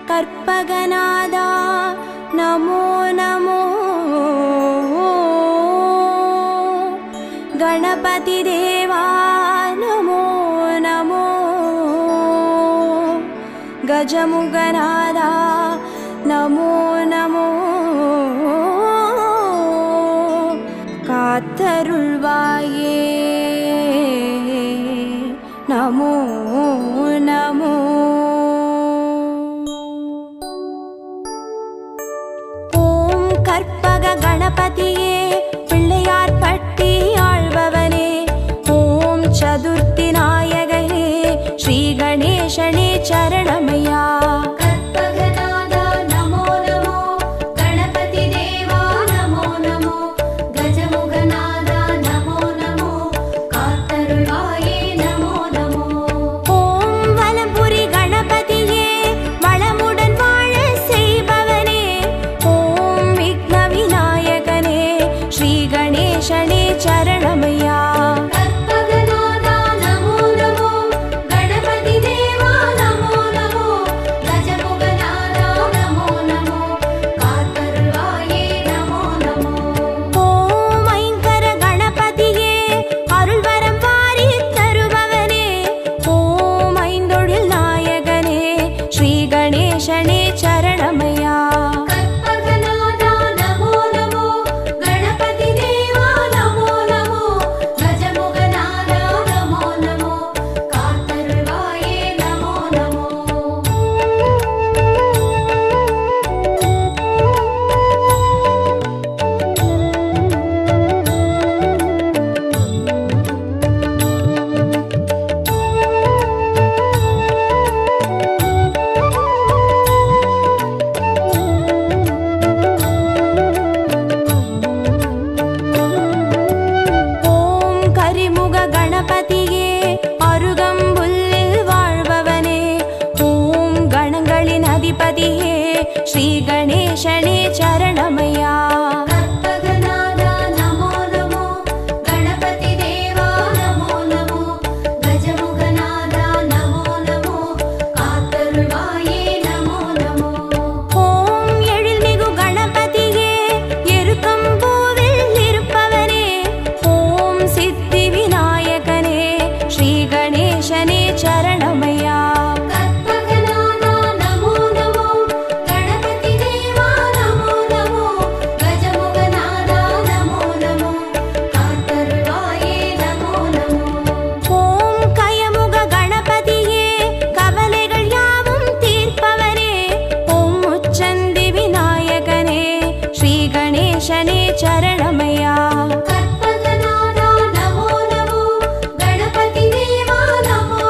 கற்பகநாதா நமோ நமோ, கணபதி தேவா நமோ நமோ, கஜமுகநாதா நமோ நமோ, காத்தருள்வாயே நமோ நமோ. ஓம் கற்பக கணபதியே பிள்ளையார் பட்டி ஆள்பவனே, ஓம் சதுர்த்தி நாயகனே ஸ்ரீ கணேசனே சரணமையா. ஸ்ரீ கணேசனே சரணமையா. கற்பகநாதா நமோ நமோ, கணபதி தேவா நமோ நமோ, கஜமுகநாதா நமோ நமோ, காத்தருள்வாயே நமோ நமோ. ஓம் எழில்மிகு கணபதியே எருக்கம்பூவில் இருப்பவனே, ஓம் சித்தி விநாயகனே ஸ்ரீ கணேசனே சரணமையா. கணேசனே சரணமையா. கற்பகநாதா நமோ நமோ, கணபதி தேவா நமோ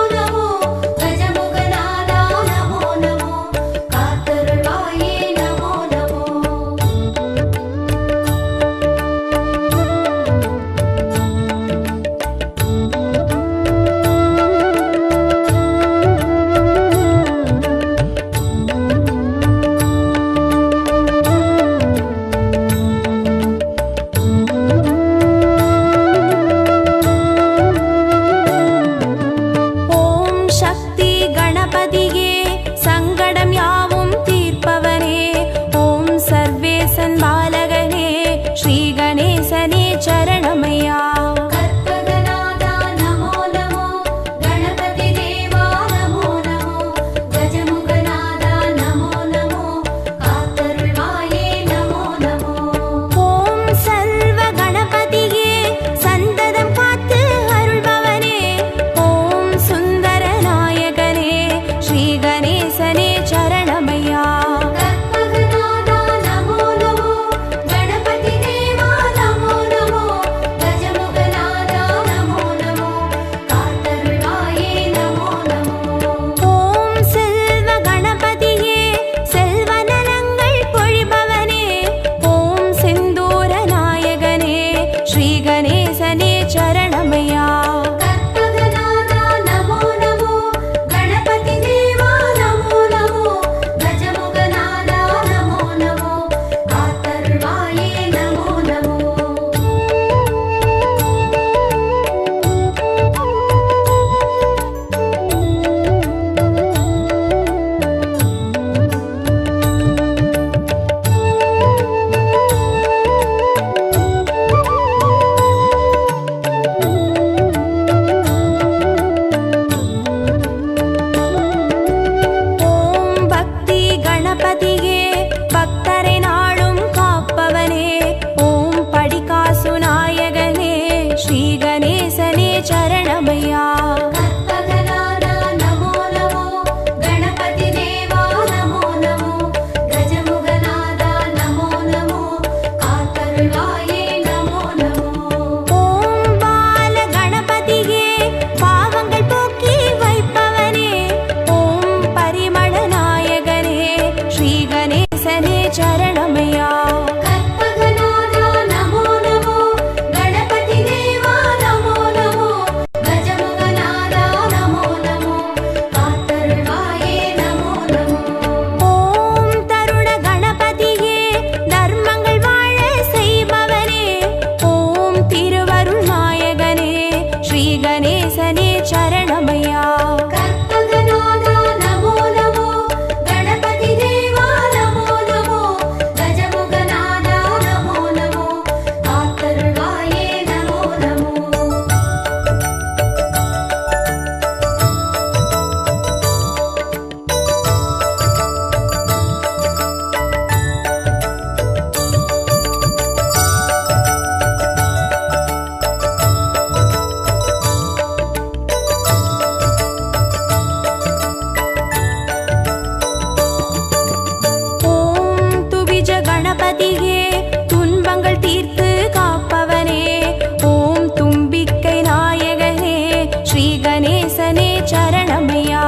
சரணமையா.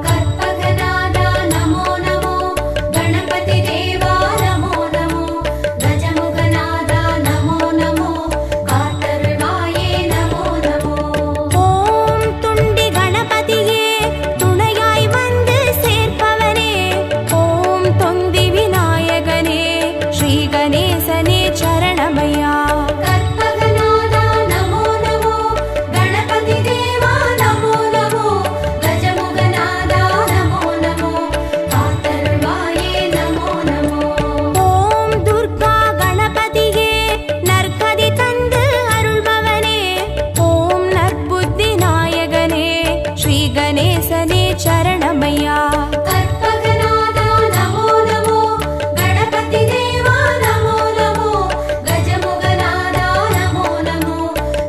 கற்பகநாதா நமோ நமோ, கணபதி தேவா நமோ நமோ, கஜமுகநாதா நமோ நமோ, காத்தருள்வாயே நமோ நமோ. ஓம் துண்டி கணபதியே துணையாய் வந்து சேர்ப்பவனே, ஓம் தொந்தி விநாயகனே ஸ்ரீ கணேசனே சரணமையா. கற்பகநாதா நமோ நமோ, கணபதி தேவா நமோ நமோ, கஜமுகநாதா நமோ நமோ, காத்தருள்வாயே நமோ நமோ. ஓம் துர்கா கணபதியே நற்கதி தந்து அருள்பவனே, ஓம் நற்புத்தி நாயகனே ஸ்ரீ கணேசனே சரணமையா. கற்பகநாதா நமோ நமோ, கணபதி தேவா நமோ நமோ, கஜமுகநாதா நமோ நமோ,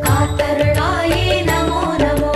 காத்தருள்வாயே நமோ நமோ.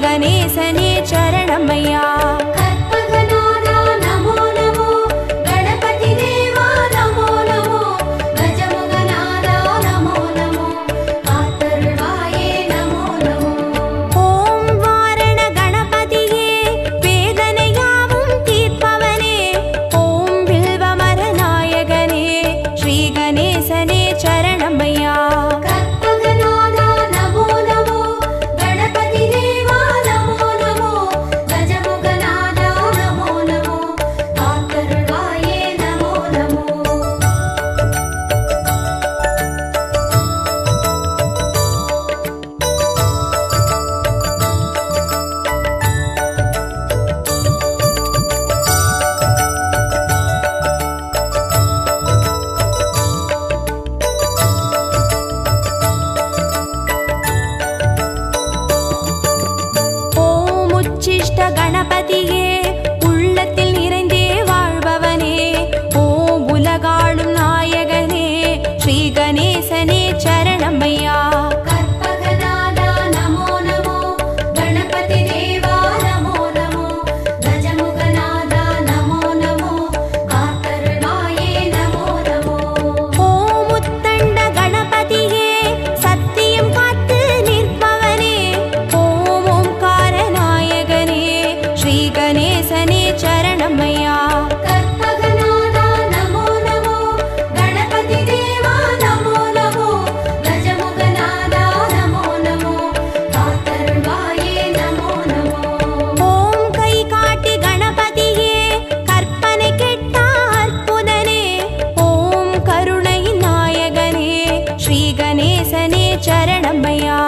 கணேசனே சரணமையா. கற்பகநாதா நமோ நமோ, கணபதி தேவா நமோ நமோ, கஜமுகநாதா நமோ நமோ, காத்தருள்வாயே நமோ நமோ. ஓம் வாரண கணபதியே வேதனையாவும் தீர்ப்பவனே, ஓம் வில்வமர நாயகனே ஸ்ரீ கணேசனே சரணமையா. கற்பகநாதா நமோ நமோ, கணபதி தேவா நமோ நமோ, கஜமுகநாதா நமோ நமோ, காத்தருள்வாயே நமோ நமோ. ஓம் உச்சிஷ்ட கணபதியே உள்ளத்தில் நிறைந்தே வாழ்பவனே, ஓம் உலகாளும் நாயகனே ஸ்ரீ கணேசனே சரணமையா. கற்பகநாதா நமோ நமோ, கணபதி தேவா நமோ நமோ, கஜமுகநாதா நமோ நமோ, காத்தருள்வாயே நமோ நமோ. ஓம் உத்தண்ட கணபதியே சத்தியம் காத்து நிற்பவனே, ஓம் ஓம்கார நாயகனே ஸ்ரீ கணேசனே சரணமையா. கற்பகநாதா நமோ நமோ, கணபதி தேவா நமோ நமோ, கஜமுகநாதா நமோ நமோ, காத்தருள்வாயே நமோ நமோ. ஓம் கை காட்டி கணபதியே கற்பனை கெட்ட அற்புதனே, ஓம் கருணை நாயகனே ஸ்ரீ கணேசனே சரணமையா.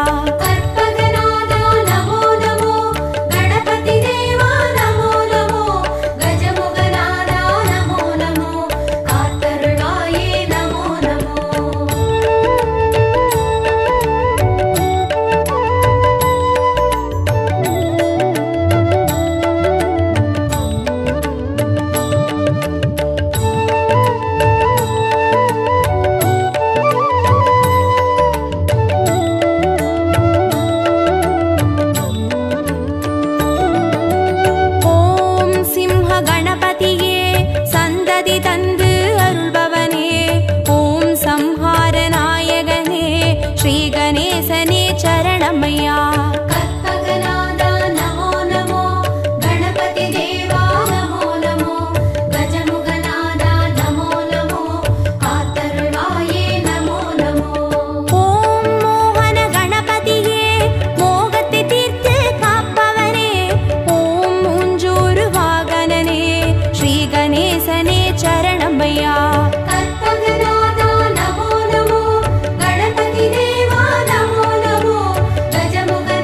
கற்பகநாதா நமோ நமோ, கணபதி தேவா நமோ நமோ, கஜமுகநாதா நமோ நமோ, காத்தருள்வாயே நமோ நமோ. ஓம் சிம்ஹ கணபதியே சந்ததி தந்து அருள்பவனே, ஓம் சம்ஹார நாயகனே ஸ்ரீ கணேசனே சரணமையா. கற்பகநாதா நமோ நமோ, கணபதி தேவா நமோ நமோ, கஜமுகநாதா நமோ நமோ, காத்தருள்வாயே நமோ நமோ. ஓம் மோகன கணபதியே மோகத்தை தீர்த்து காப்பவனே, ஓம் மூஞ்சூறு வாகனனே ஸ்ரீ கணேசனே சரணமையா. கற்பகநாதா நமோ நமோ, கணபதி தேவா நமோ நமோ, கஜமுகநாதா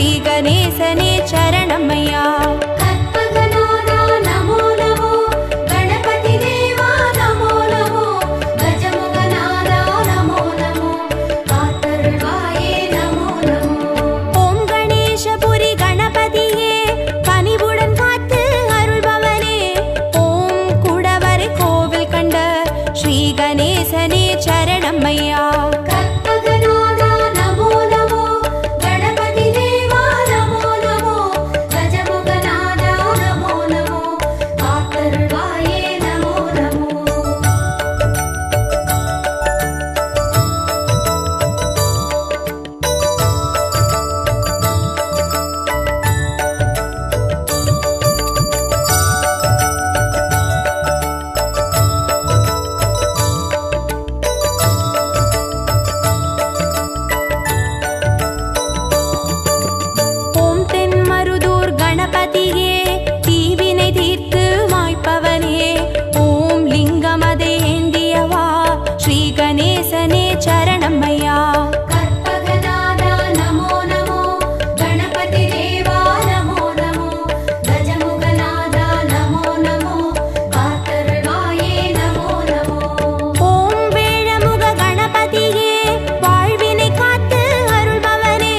ஸ்ரீ கணேசனே சரணமையா. கற்பகநாதா நமோ நமோ, கணபதி தேவா நமோ நமோ, கஜமுகநாதா நமோ நமோ, காத்தருள்வாயே நமோ நமோ. ஓம் கணேசபுரி கணபதியே கனிவுடன் காத்து அருள்பவனே, ஓம் குடவரை கோவில் கண்ட ஸ்ரீ கணேசனே சரணமையா. கற்பகநாதா நமோ நமோ, கணபதி தேவா நமோ நமோ, கஜமுகநாதா நமோ நமோ, காத்தருள்வாயே நமோ நமோ. ஓம் தென்மருதூர் கணபதியே தீவினை தீர்த்து மாய்ப்பவனே, ஓம் லிங்கமதை ஏந்தியவா ஸ்ரீ கணேசனே சரணமையா. கற்பகநாதா நமோ நமோ, கணபதி தேவா நமோ நமோ, கஜமுகநாதா நமோ நமோ, காத்தருள்வாயே நமோ நமோ. ஓம் வேழமுக கணபதியே வாழ்வினை காத்து அருள்பவனே,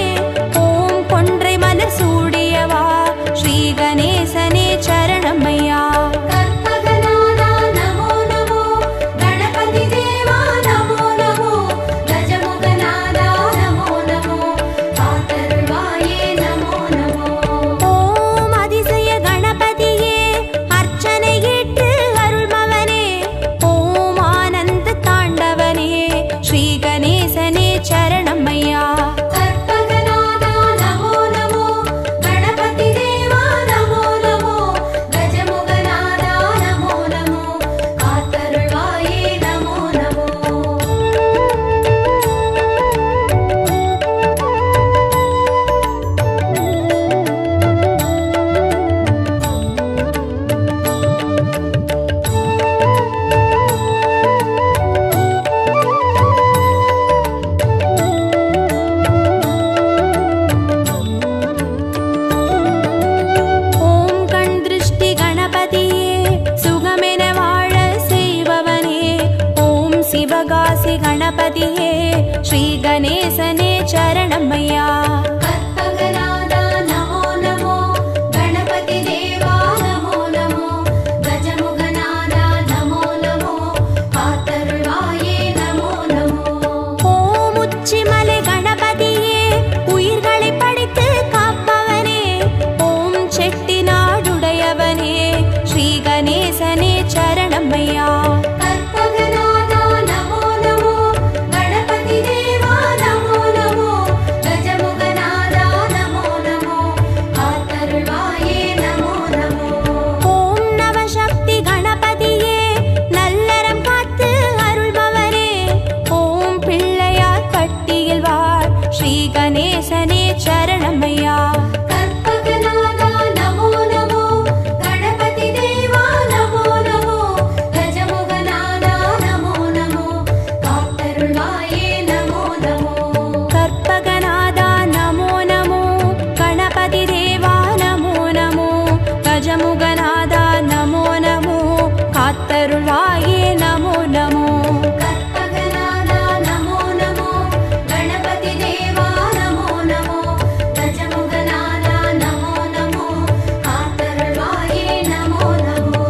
ஓம் கொன்றை மலர் சூடியவா ஸ்ரீ கணேசனே சரணமையா. கற்பகநாதா நமோ நமோ, கணபதி தேவா நமோ நமோ, கஜமுகநாதா நமோ நமோ, காத்தருள்வாயே நமோ நமோ. ஓம் அதிசய கணபதியே அர்ச்சனை ஏற்று அருள்பவனே, ஓம் ஆனந்த தாண்டவனே ஸ்ரீ கணேசனே சரணமையா. கற்பகநாதா நமோ நமோ, கணபதி தேவா நமோ நமோ, கஜமுகநாதா நமோ நமோ, காத்தருள்வாயே நமோ நமோ. ஓம் கண் திருஷ்டி கணபதியே சுகமென வாழ செய்பவனே, ஓம் சிவகாசி கணபதியே ஸ்ரீ கணேசனே சரணமையா. கற்பகநாதா நமோ நமோ, கணபதி தேவா நமோ நமோ, கஜமுகநாதா நமோ நமோ, காத்தருள்வாயே நமோ நமோ. ஓம் உச்சிமலை கணபதியே உயிர்களை படைத்து காப்பவனே, ஓம் செட்டிநாடுடையவனே ஸ்ரீ கணேசனே சரணமையா. கற்பகநாதா நமோ நமோ, கணபதி தேவா நமோ நமோ, கஜமுகநாதா நமோ நமோ, காத்தருள்வாயே நமோ நமோ. ஓம் நவசக்தி கணபதியே நல்லறம் காத்து அருள்பவரே, ஓம் பிள்ளையார் பட்டியில் வாழ் ஸ்ரீ கணேசனே சரணமையா. கற்பகநாதா நமோ நமோ, கணபதி தேவா நமோ நமோ, கஜமுகநாதா நமோ நமோ, காத்தருள்வாயே நமோ நமோ. கற்பகநாதா நமோ நமோ, கணபதி தேவா நமோ நமோ, கஜமுகநாதா நமோ நமோ, காத்தருள்வாயே நமோ நமோ. கற்பகநாதா நமோ நமோ, கணபதி தேவா நமோ நமோ, கஜமுகநாதா நமோ நமோ, காத்தருள்வாயே நமோ நமோ.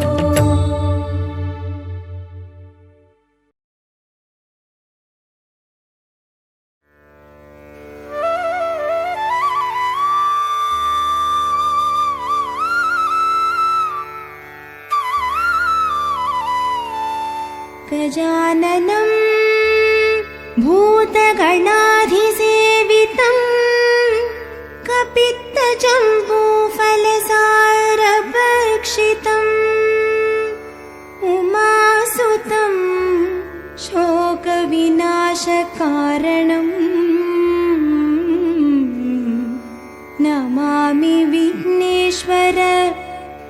गजाननं भूतगणाधिसेवितं कपित्तजम्बूफलसारभक्षितम् उमासुतं शोकविनाशकारणम् नमामि विघ्नेश्वर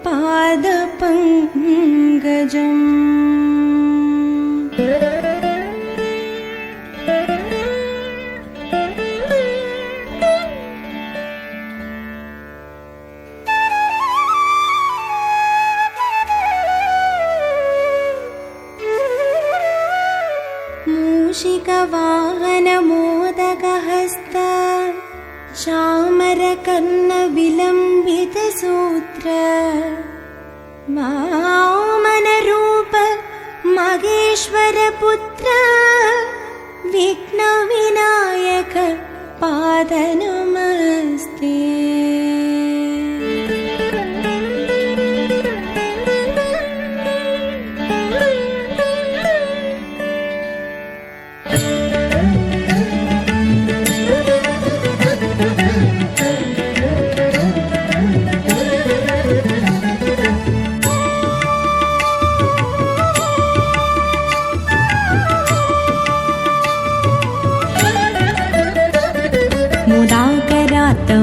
पादपङ्कजम्। हस्त चामरकर्णविलम्बितसूत्र वामनरूप महेश्वरपुत्र विघ्नविनायक पादनमस्ते।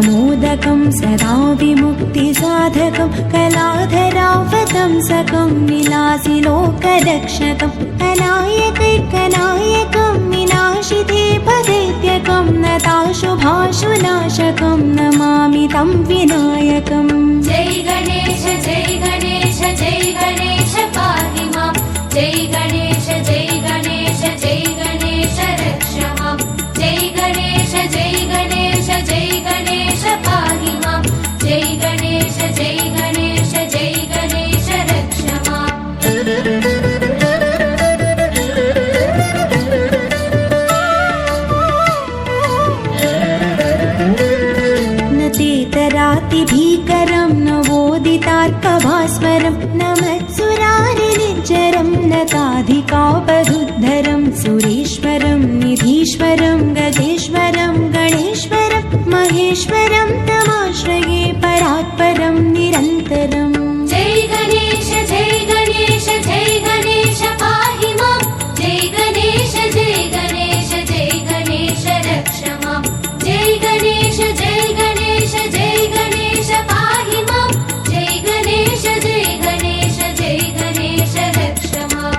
मोदकं सदा विमुक्तिसाधकं कलाधरावतंसकं विलासिलोकरक्षकं अनायकैकनायकं विनाशिते पदैत्यकं नताशुभाशुनाशकं नमामि तं विनायकम्। जय गणेश जय गणेश जय गणेश पाहि मां। जय गणेश जय गणेश जय गणेश रक्ष मां। जय गणेश जय गणेश जय गणेश पाहि मां। जय गणेश जय गणेश जय गणेश रक्ष मां। तेतरातिभीकरं नवोदितार्कभास्वरं नमत्सुरारिनिर्जरं नताधिकापदुद्धरं सुरेश्वरं निधीश्वरं गजेश्वरं गणेश्वरं महेश्वरं तमाश्रये परात्परं निरन्तरम्। जय गणेश जय गणेश जय गणेश पाहि मां। जय गणेश जय गणेश जय गणेश रक्ष मां। जय गणेश जय गणेश जय गणेश पाहि मां। जय गणेश जय गणेश जय गणेश रक्ष मां।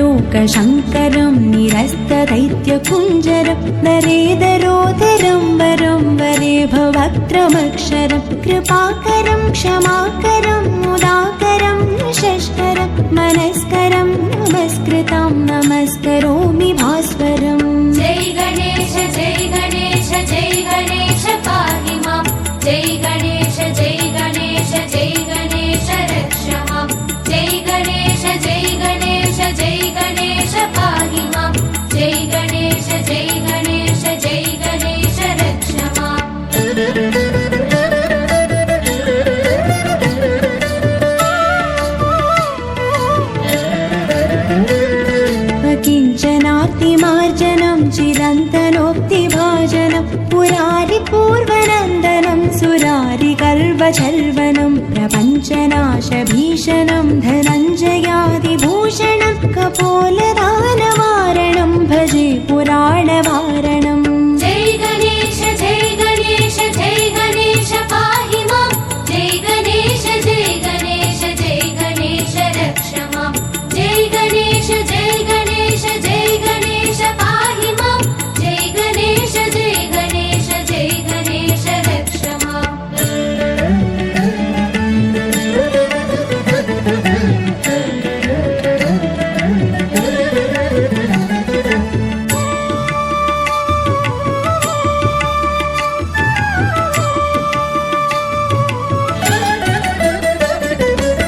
समत्सलोकशङ्करं निरस्तदैत्यकुञ्जरं नरेदरोदरं वरं वरे भवक्त्रमक्षरं कृपाकरं क्षमाकरं मुदाकरं निशस्करं मनस्करं नमस्कृतं नमस्करोमि भास्वरम्। जय गणेश जय गणेश जय गणेश पाहि मां। जय गणेश जय गणेश जय गणेश रक्ष मां। जय गणेश जय गणेश जय गणेश पाहि मां। जय गणेश जय गणेश जय गणेश रक्ष मां। किञ्चनार्तिमार्जनं चिरन्तनोक्तिभाजनं पुरारिपूर्वनन्दनं सुरारिकल्पचर्वनं प्रपञ्चनाशभीषणं धनञ्जयादिभूषणं कपोलदानवारणं भजे पुराणवारणम्। जय गणेश जय गणेश जय गणेश पाहि मां। जय गणेश जय गणेश जय गणेश रक्ष मां। जय गणेश जय गणेश जय गणेश पाहि मां। जय गणेश जय गणेश जय गणेश रक्ष मां।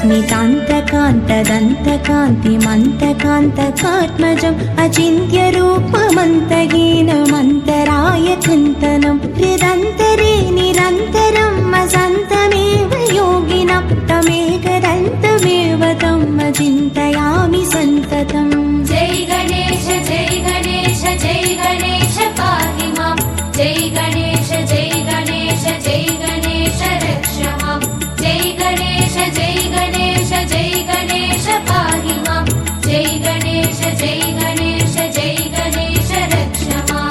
नितान्तकान्तदन्तकान्तिमन्तकान्तकात्मजम् अचिन्त्यरूपमन्तहीनमन्तराय चिन्तनं हृदन्तरे निरन्तरम् असन्तमेव योगिनं तमेकदन्तमेव तम् अचिन्तयामि सन्ततम्। जय गणेश जय गणेश जय गणेश पाहि मां। जय गणेश जय गणेश जय गणेश रक्ष मां। जय गणेश जय गणेश जय गणेश पाहि मां। जय गणेश जय गणेश जय गणेश रक्ष मां।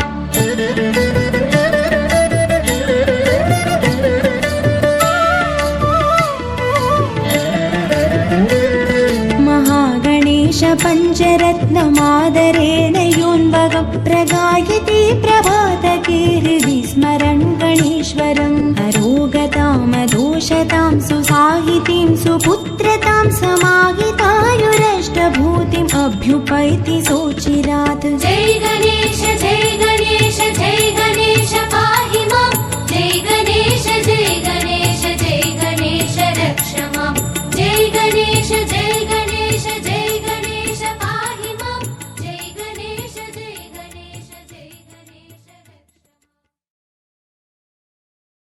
सागरेणयोन्वगं प्रगायते प्रभातके हृदि स्मरन् गणेश्वरम् अरोगतामदोषतां सुसाहितीं सुपुत्रतां समाहितायुरष्टभूतिम् अभ्युपैति सोचिरात्। जय गणेश जय गणेश जय गणेश पाहि मां। जय गणेश जय गणेश जय गणेश रक्ष मां। जय गणेश जय गणेश जय गणेश पाहि मां। जय गणेश जय गणेश जय गणेश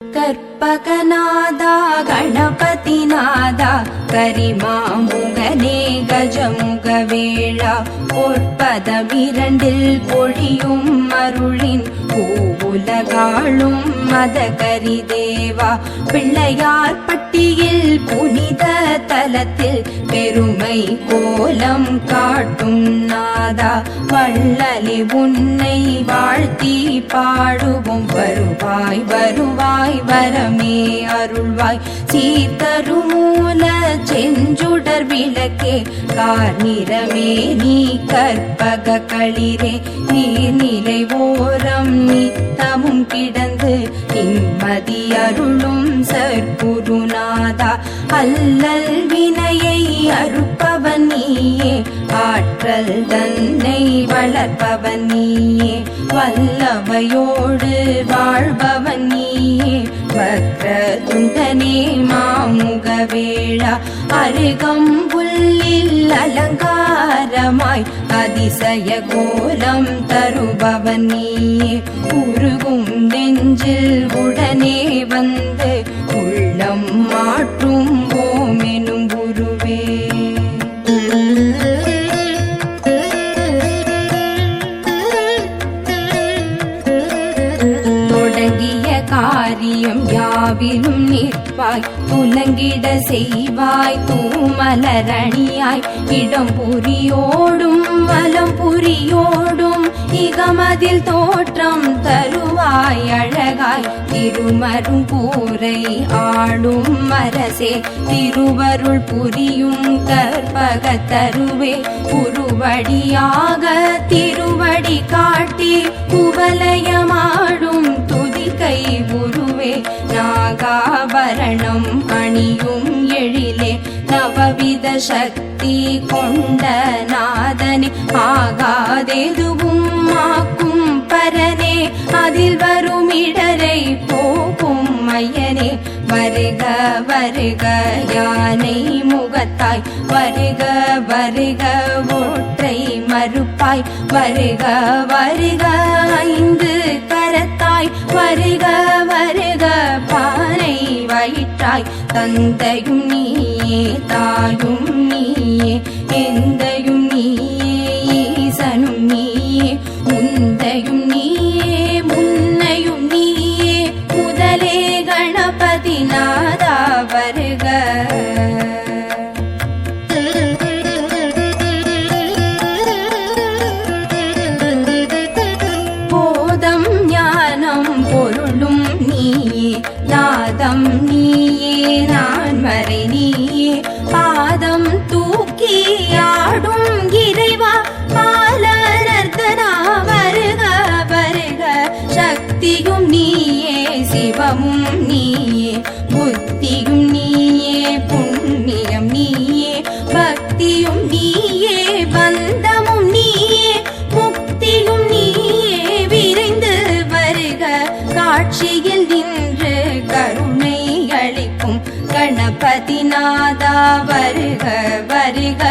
कर्पकनादा गणपतिनादा करिमामुगने गजमुगवेळा பொற்பதமிரண்டில் பொழியும் அருளின் பூவுலகாளும் மதகரி தேவா பிள்ளையார் பட்டியில் புனித தலத்தில் பெருமை கோலம் காட்டும் நாதா வள்ளலே உன்னை வாழ்த்தி பாடுவோம் வருவாய் வருவாய் வரமே அருள்வாய் சீர்தருமூல செஞ்சுடர் விளக்கே கார்நிறமே நீ கற்பக களிரே நீர்நிலை ஓரம் நித்தமும் கிடந்து நிம்மதி அருளும் சற்குருநாதா அல்லல் வினையை அறுப்பவன் நீயே ஆற்றல் தன்னை வளர்ப்பவன் நீயே வல்லவையோடு வாழ்பவன் நீயே வக்ர துண்டனே மாமுகவேளா அருகம்புல்லில் அலங்காரமாய் அதிசய கோலம் தருபவன் நீயே உருகும் நெஞ்சில் உடனே வந்து உள்ளம் மாற்றும் ஓமெனும் குருவே காரியம் யாவிலும் நிற்பாய் துலங்கிட செய்வாய் தூமலரணியாய் இடம் புரியோடும் வலம் புரியோடும் இகமதில் தோற்றம் தருவாய் அழகாய் திருமரும் கூரை ஆடும் அரசே திருவருள் புரியும் கற்பக தருவே உருவடியாக திருவடி காட்டி குவலயமாடும் துதிக்கை உருவே நாகாபரணம் அணியும் எழிலே நவவித சக்தி கொண்ட நாதனே ஆகாதெதுவும் ஆக்கும் பரனே அதில் வரும் இடரை போகும் மையனே வருக வருக யானை முகத்தாய் வருக வருக ஒற்றை மறுப்பாய் வருக வருக ஐந்து கரத்தாய் வருக வருக பானை வயிற்றாய் தந்தையும் நீயே தாயும் நீயே எந்தையும் நீயே ஈசனும் நீயே முந்தையும் நீயே முன்னையும் நீயே முதலே கணபதி நாதா வருக போதம் ஞானம் பொருளும் நீயே நாதம் நீயே நான் மறை நீயே பாதம் தூக்கி ஆடும் இறைவா பாலனர்த்தனா வருக வருக சக்தியும் நீயே சிவமும் நீயே புத்தியும் நீயே புண்ணியம் நீயே பக்தியும் நீயே பந்தமும் நீயே முக்தியும் நீயே விரைந்து வருக காட்சியில் நின்று கருணை அளிக்கும் கணபதி நாதா வருக வருக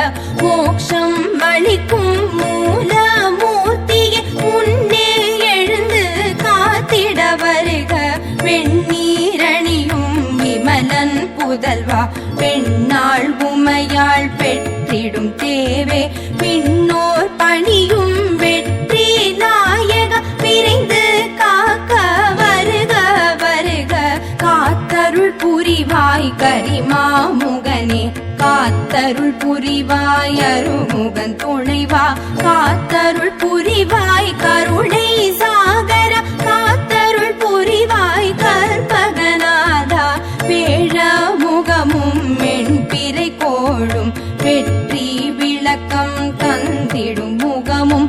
மோட்சம் அளிக்கும் மூலமூர்த்தியே முன்னே எழுந்து காத்திட வருக வெண்ணீரணியும் விமலன் புதல்வா பெண்ணாள் உமையாள் பெற்றிடும் தேவே பின்னோர் பணியும் வெற்றி நாயக விரைந்து காக்க வருக வருக காத்தருள் புரிவாய் கரிமாமுகனே காத்தருள் புரிவாய் அருமுகன் துணைவா காத்தருள் புரிவாய் கருணை சாகர காத்தருள் புரிவாய் கற்பகநாதா வேழ முகமும் மென்பிறை கோளும் வெற்றி விளக்கம் தந்திடும் முகமும்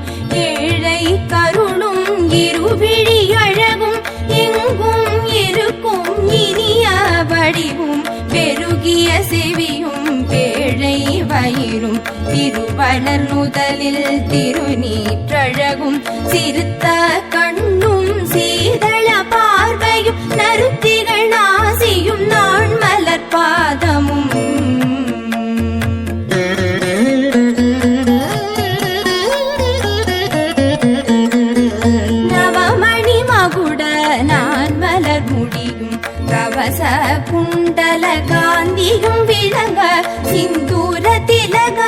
செவியும் பேழை வயிறும் திருவளர் முதலில் திருநீற்றழகும் சிறுத்த கண்ணும் சீதள பார்வையும் நருத்திகள் நாசியும் நாள் மலர் பாதமும் கவச குண்டல காந்தியும் விளங்க சிந்தூர திலக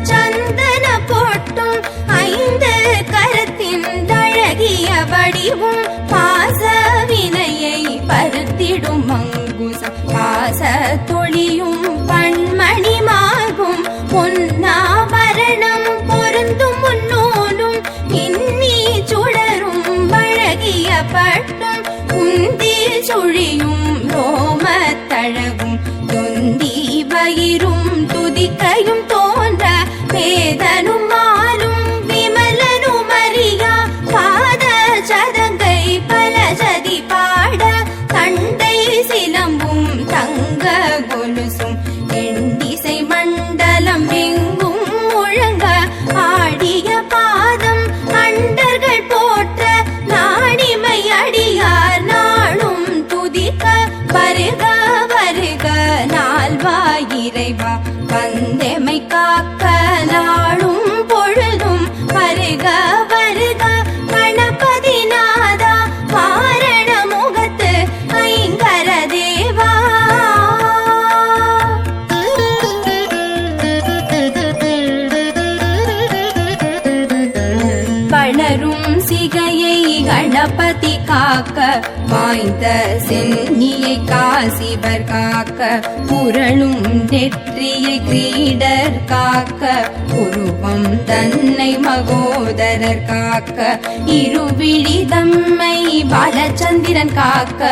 சந்தன போட்டும் ஐந்து கரத்தின் அழகிய வடிவும் பாச வினையை பருத்திடும் மங்குசம் பாச தொழியும் பண்மணி மார்பும் பொன்னாபரணம் பொருந்தும் முன்னோலும் இன்னி சுடரும் அழகிய பட்டும் உந்தி சுழியும் ரோமத்தழகும் தொந்தி வயிறும் துதிக்கையும் தோன்ற வேதனும் மாலும் விமலனும் அறியா பாத சதங்கை பல சதி பாட தண்டை சிலம்பும் தங்க கொலுசும் எண்டிசை மண்டலம் எங்கும் முழங்க ஆடிய பாதம் அண்டர்கள் போற்ற நாடிமை அடியார் நாளும் துதிக்க வருக வருக நால்வாயிரைவா வந்தெமை காக்க நாளும் பொழுதும் வருக வருக கணபதி நாதா வாரண முகத்து ஐங்கர தேவா வளரும் சிகையை கணபதி காக்க வாய்ந்த சென்னியை காசிவர் காக்க புரளும் நெற்றியை கிரீடர் காக்க உருவம் தன்னை மகோதரர் காக்க இருவிழி தம்மை பாலச்சந்திரன் காக்க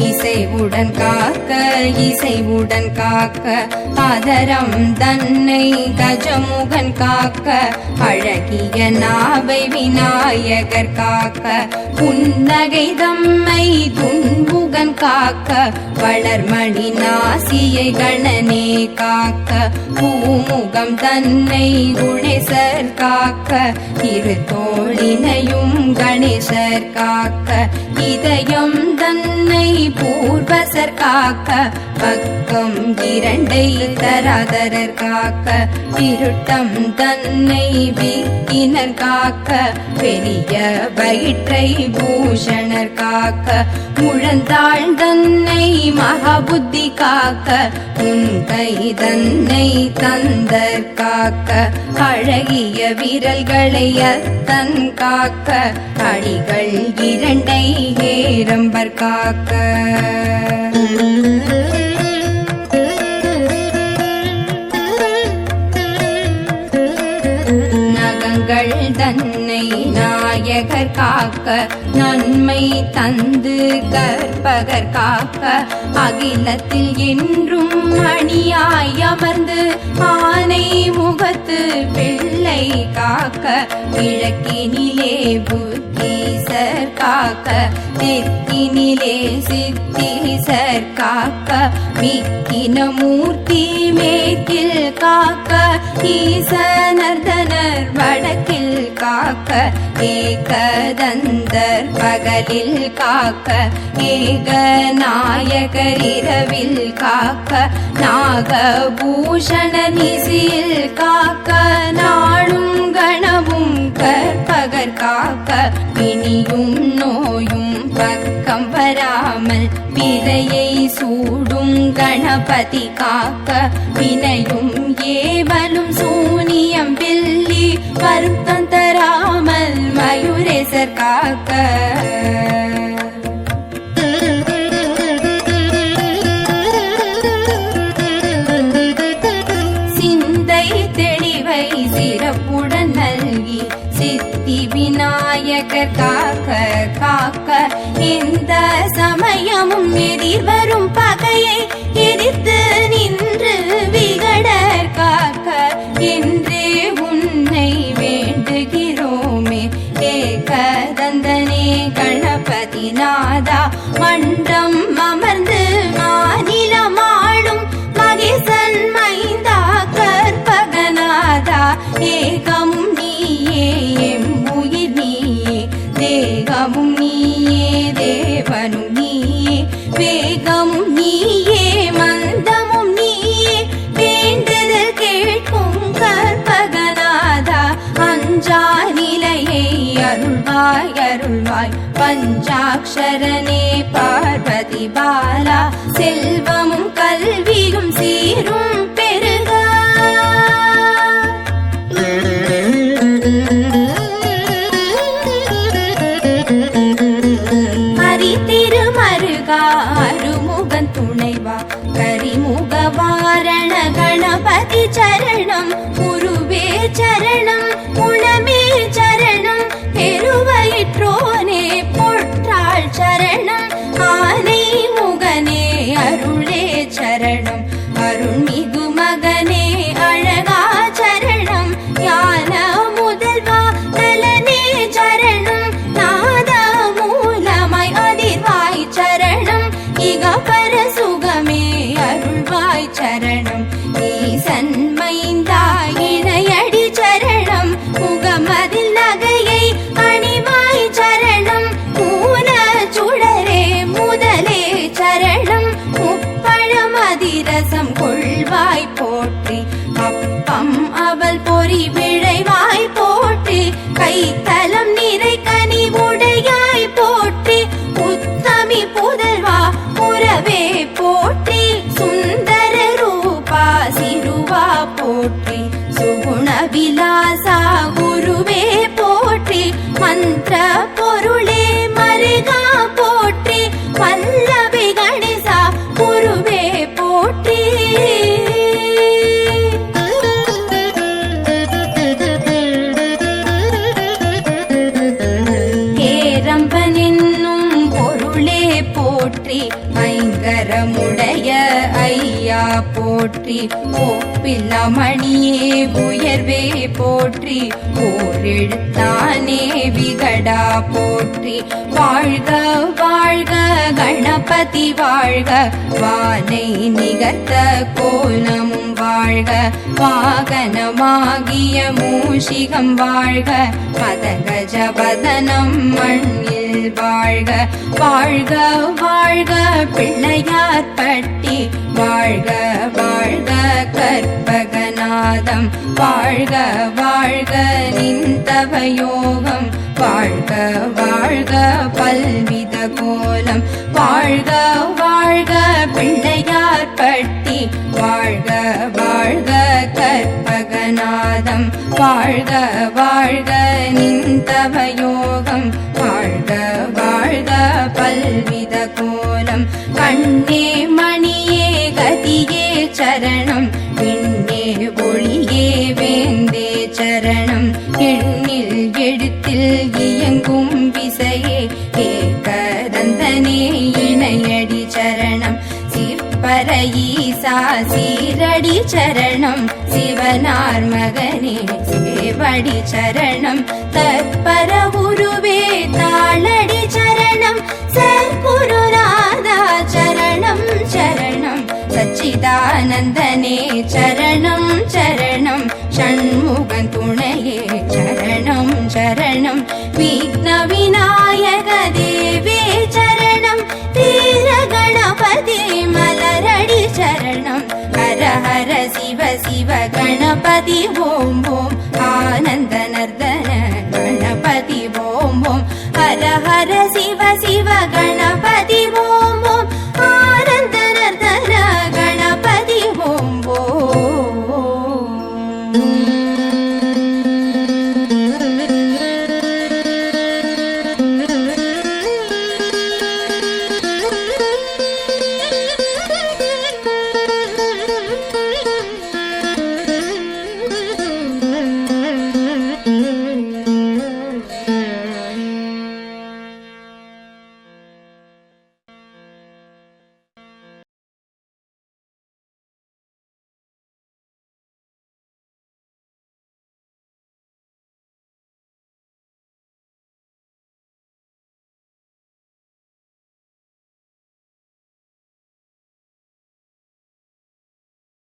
இசைவுடன் காக்க இசைவுடன் காக்க ஆதரம் தன்னை கஜமுகன் காக்க அழகிய நாவை விநாயகர் காக்க புன்னகை தம்மை துன்புகன் காக்க வளர்மணி நாசியை கணனே காக்க பூமுகம் தன்னை குணேசர் காக்க இரு தோழினையும் கணேசர் காக்க இதயம் தன்னை பூர்வசர் காக்க பக்கம் இரண்டை தராதரர் காக்க இருட்டம் தன்னை விக்கினர் காக்க பெரிய வயிற்றை பூஷணர் காக்க முழந்தாள் தன்னை மகாபுத்தி காக்க உன்கை தன்னை தந்தர் காக்க அழகிய விரல்களை அத்தன் காக்க அடிகள் இரண்டை ஏரம்பர் காக்க நகங்கள் தன்னை நாயகர் காக்க நன்மை தந்து கற்பகர் காக்க அகிலத்தில் என்றும் அணியாய் அமர்ந்து ஆனை முகத்து பிள்ளை காக்க கிழக்கினிலே புத்தீசர் காக்க தெற்கினிலே சித்தீசர் காக்க மிக்கின மூர்த்தி மேற்கில் காக்க ஈசனர்தனர் வடக்கில் காக்க ஏகதந்தர் பகலில் காக்க ஏகநாயகர் இரவில் காக்க நாகபூஷண நிசியில் காக்க நாளும் கணவும் கற்பகர் காக்க பிணியும் நோயும் பக்கம் வராமல் பிறையை சூடும் கணபதி காக்க வினையும் ஏவலும் சூனியம் பில்லி வருத்தம் தராமல் மயூரேசர் காக்க சிந்தை தெளிவை சிறப்புடன் நல்கி சித்தி விநாயகர் காக்க காக்க எந்த சமயமும் எதிர்வரும் பகையை எதிர்த்து நின்று விகடர் காக்க என்றே உன்னை வேண்டுகிறோமே ஏகதந்தனே கணபதி நாதா மன்றம் அமர்ந்து மாநிலமாளும் மகேசன் அருள்வாய் அருள்வாய் பஞ்சாக்ஷரனே பார்வதி பாலா செல்வமும் கல்வியும் சீரும் பெருக ஹரி திருமருகா அருமுகன் துணைவா கரிமுக வாரண கணபதி சரணம் குருவே சரணம் குணமே சரணம் பெருவயிற்றோனே பொற்றாள் சரணம் ஆனை முகனே அருளே சரணம் அருள்மிகு மகனே அழகா சரணம் ஞான முதல்வா நலனே சரணம் நாத மூலமாய் அதிர்வாய் சரணம் இகபர சுகமே அருள்வாய் சரணம் ஈசன் மைந்தா இணையடி சரணம் முகமதில் நகையை அணிவாய் சரணம் மூல சுடரே முதலே சரணம் முப்பழம் அதிரசம் கொள்வாய் போற்றி அப்பம் அவள் பொறி விழைவாய் போற்றி கைத்தலம் நிறை கனி உடையாய் போற்றி உத்தமி புதல்வா உறவே போற்றி சுந்தர ரூபா சிறுவா போற்றி சுகுண விலாசா குருவே போற்றி மந்திர பொருளே மருகா போற்றி வல்லபி கணேசா குருவே போற்றி ஏரம்பன் என்னும் பொருளே போற்றி ஐங்கரமுடைய ஐயா போற்றி ஒப்பில்லா மணியே உயர்வே போற்றி ஓரெழுத்தானே விகடா போற்றி வாழ்க வாழ்க கணபதி வாழ்க வானை நிகர்த்த கோலமும் வாழ்க வாகனமாகிய மூஷிகம் வாழ்க மதகஜவதனம் மண்ணில் வாழ்க வாழ்க வாழ்க பிள்ளையார் பட்டி வாழ்க வாழ்க கற்பகநாதம் வாழ்க வாழ்க நிந்தவ யோகம் வாழ்க வாழ்க பல்வித கோலம் வாழ்க வாழ்க பிள்ளையார் பட்டி வாழ்க வாழ்க கற்பகநாதம் வாழ்க வாழ்க நிந்தவ யோகம் வாழ்க வாழ்க பல்வித கோலம் கண்ணே மணியே கதியே சரணம் விண்ணே ஒளியே வேந்தே சரணம் எண்ணில் எழுத்தில் இயங்கும் விசையே ஏகதந்தனே இணையடி சரணம் சிற்பர ஈசா சீரடி சரணம் சிவனார் மகனே சேவடி சரணம் தற்பர உருவே தாளடி சரணம் சற்குருநாதா சரணம் சரணம் சச்சிதானந்தனே சரணம் சரணம் ஷண்முகன் துணையே சரணம் சரணம் விக்ன விநாயக தேவே சரணம் வீர கணபதி மலரடி சரணம் ஹர ஹர சிவ சிவ கணபதி ஓம் ஓம் ஆனந்த நர்தன கணபதி ஓம் ஓம் ஹர ஹர சிவ சிவ கண